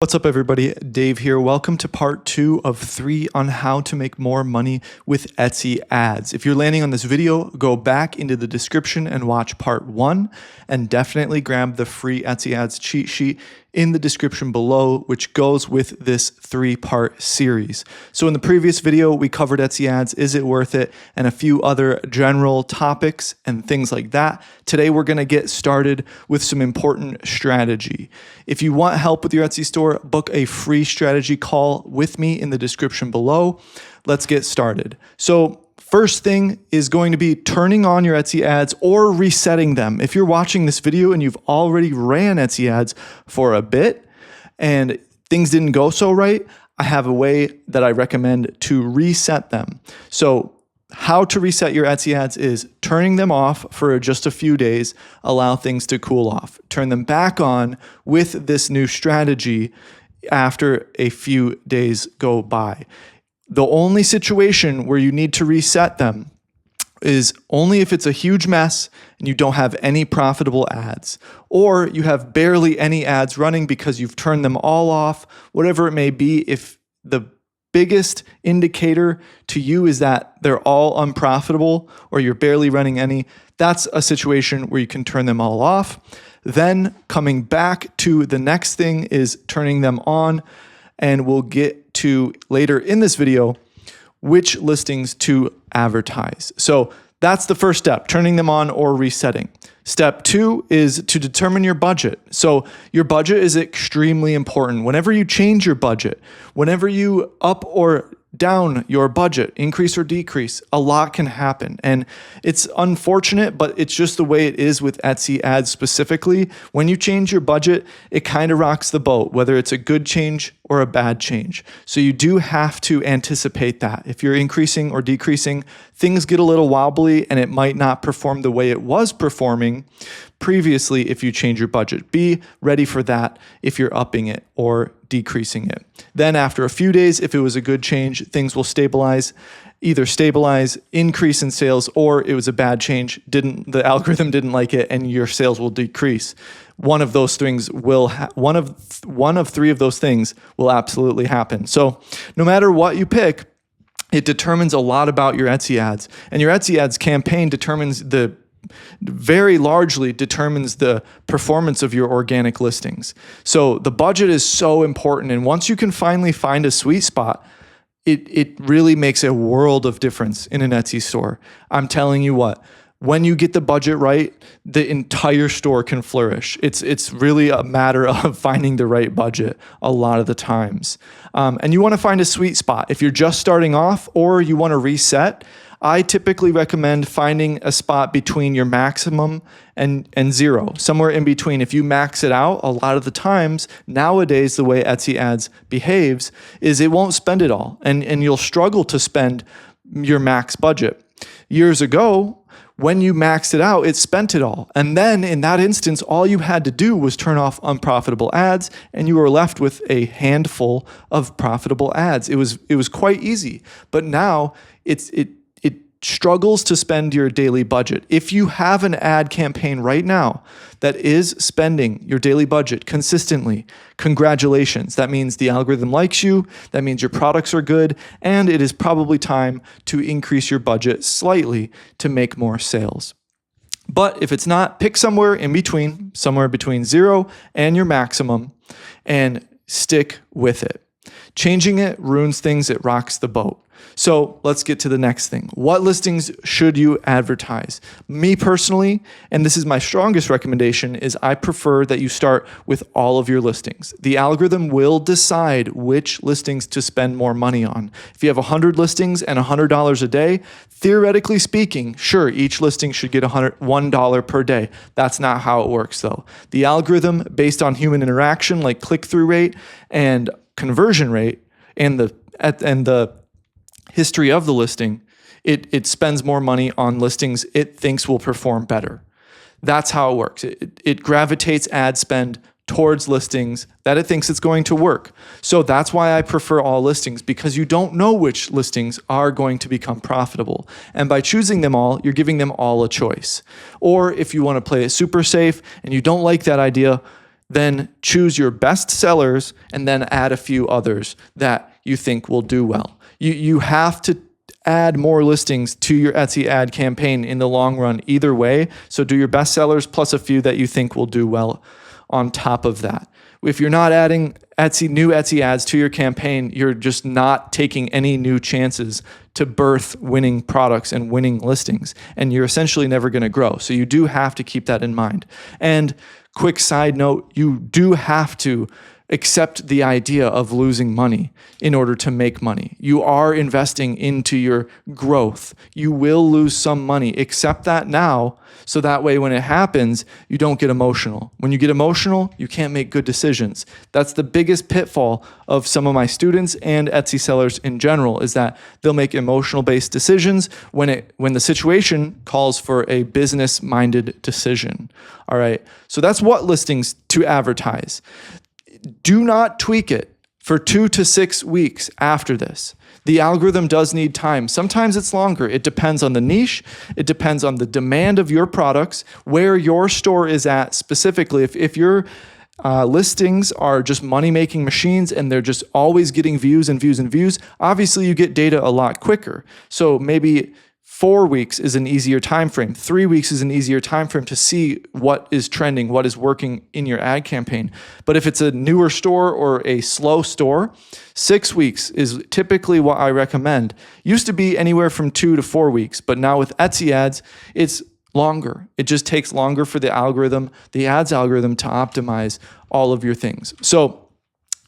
What's up, everybody? Dave here. Welcome to part 2 of 3 on how to make more money with Etsy ads. If you're landing on this video, go back into the description and watch part 1, and definitely grab the free Etsy ads cheat sheet in the description below, which goes with this 3-part series. So in the previous video, we covered Etsy ads, is it worth it, and a few other general topics and things like that. Today, we're going to get started with some important strategy. If you want help with your Etsy store, book a free strategy call with me in the description below. Let's get started. So first thing is going to be turning on your Etsy ads or resetting them. If you're watching this video and you've already ran Etsy ads for a bit and things didn't go so right, I have a way that I recommend to reset them. So how to reset your Etsy ads is turning them off for just a few days, allow things to cool off. Turn them back on with this new strategy after a few days go by. The only situation where you need to reset them is only if it's a huge mess and you don't have any profitable ads, or you have barely any ads running because you've turned them all off, whatever it may be. If the biggest indicator to you is that they're all unprofitable or you're barely running any, that's a situation where you can turn them all off. Then coming back to the next thing is turning them on, and we'll get to later in this video which listings to advertise. So that's the first step, turning them on or resetting. Step 2 is to determine your budget. So your budget is extremely important. Whenever you change your budget, whenever you up or down your budget, increase or decrease, a lot can happen. And it's unfortunate, but it's just the way it is with Etsy ads specifically. When you change your budget, it kind of rocks the boat, whether it's a good change or a bad change. So you do have to anticipate that. If you're increasing or decreasing, things get a little wobbly and it might not perform the way it was performing previously if you change your budget. Be ready for that if you're upping it or decreasing it. Then after a few days, if it was a good change, things will stabilize, either stabilize, increase in sales, or it was a bad change, the algorithm didn't like it and your sales will decrease. One of those things will one of 3 of those things will absolutely happen. So no matter what you pick, it determines a lot about your Etsy ads, and your Etsy ads campaign very largely determines the performance of your organic listings. So the budget is so important. And once you can finally find a sweet spot, it really makes a world of difference in an Etsy store. I'm telling you what, when you get the budget right, the entire store can flourish. It's really a matter of finding the right budget a lot of the times. And you want to find a sweet spot. If you're just starting off or you want to reset, I typically recommend finding a spot between your maximum and 0, somewhere in between. If you max it out, a lot of the times nowadays, the way Etsy ads behaves is it won't spend it all, and you'll struggle to spend your max budget. Years ago, when you maxed it out, it spent it all. And then in that instance, all you had to do was turn off unprofitable ads and you were left with a handful of profitable ads. It was quite easy. But now it struggles to spend your daily budget. If you have an ad campaign right now that is spending your daily budget consistently, congratulations. That means the algorithm likes you, that means your products are good, and it is probably time to increase your budget slightly to make more sales. But if it's not, pick somewhere between 0 and your maximum and stick with it. Changing it ruins things, it rocks the boat. So let's get to the next thing. What listings should you advertise? Me personally, and this is my strongest recommendation, is I prefer that you start with all of your listings. The algorithm will decide which listings to spend more money on. If you have 100 listings and $100 a day, theoretically speaking, sure, each listing should get $1 per day. That's not how it works though. The algorithm, based on human interaction like click-through rate and conversion rate and the history of the listing, it spends more money on listings it thinks will perform better. That's how it works. It gravitates ad spend towards listings that it thinks it's going to work. So that's why I prefer all listings, because you don't know which listings are going to become profitable. And by choosing them all, you're giving them all a choice. Or if you want to play it super safe and you don't like that idea, then choose your best sellers and then add a few others that you think will do well. You have to add more listings to your Etsy ad campaign in the long run either way. So do your best sellers plus a few that you think will do well on top of that. If you're not adding new Etsy ads to your campaign, you're just not taking any new chances to birth winning products and winning listings, and you're essentially never going to grow. So you do have to keep that in mind. And quick side note, you do have to accept the idea of losing money in order to make money. You are investing into your growth. You will lose some money. Accept that now, so that way when it happens, you don't get emotional. When you get emotional, you can't make good decisions. That's the biggest pitfall of some of my students and Etsy sellers in general, is that they'll make emotional-based decisions when the situation calls for a business-minded decision. All right, so that's what listings to advertise. Do not tweak it for 2 to 6 weeks after this. The algorithm does need time. Sometimes it's longer. It depends on the niche. It depends on the demand of your products, where your store is at specifically. If your listings are just money-making machines and they're just always getting views and views and views, obviously you get data a lot quicker. So maybe 4 weeks is an easier time frame. 3 weeks is an easier time frame to see what is trending, what is working in your ad campaign. But if it's a newer store or a slow store, 6 weeks is typically what I recommend. Used to be anywhere from 2 to 4 weeks, but now with Etsy ads, it's longer. It just takes longer for the algorithm, the ads algorithm, to optimize all of your things. So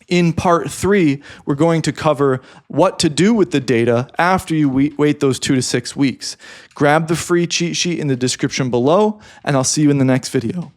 in part 3, we're going to cover what to do with the data after you wait those 2 to 6 weeks. Grab the free cheat sheet in the description below, and I'll see you in the next video.